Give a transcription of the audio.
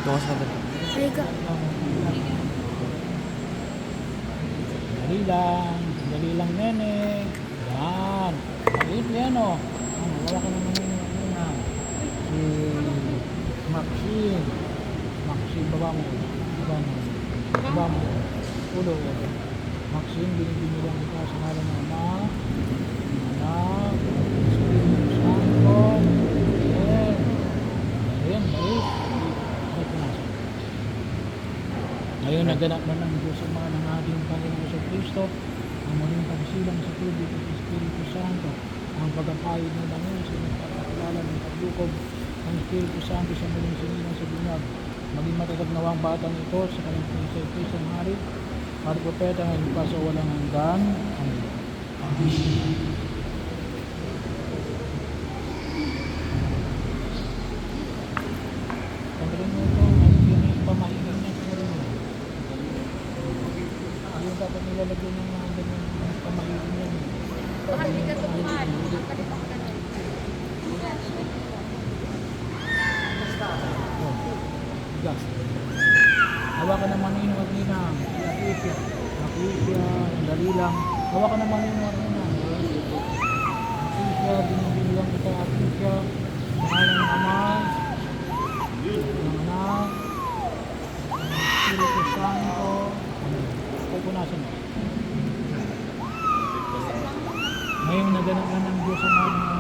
Doon sa kabila. Liga. Dali lang nene. Yan. Maliit yan o. Wala ka naman yung una. Si Maxine. Maxine, baba mo. Baba mo. Baba mo. Ulo. Maxine, binibinilang kita sa ngalan ng Ama, Anak, Espiritu Santo. Ayan. Ayan, maliit. Ngayon, naganap na ng Diyos Ama ng ating Panginoon sa Kristo, ang muling pagsilang sa tubig at Espiritu Santo, ang pagkakayod ng Diyos sa nagpapakilala ng paglukob ng Espiritu Santo sa muling sinilang sa bunyag, maging matatag nawa ang batang ito sa kanyang Kristo ang hari, at propeta ngayon pa sa walang hanggan. Amen. Pagkaroon mo ito, yun yung pamahiling niya sa rin. Yung dapat nilalagyan ng mga ganyan pamahiling niya. Baka hindi ka tumungan. Kalipang ka na. Gas. Hawakan ng maninong at ninang. Akisya. Akisya. Dali lang. Hawakan ng maninong at ninang. Akisya. Binibilang kita. Akisya. Mahal ng Ama. Ng Anak. Ng Espiritu Santo. Pupunasan mo. Ngayong naganap na ng Diyos ang ating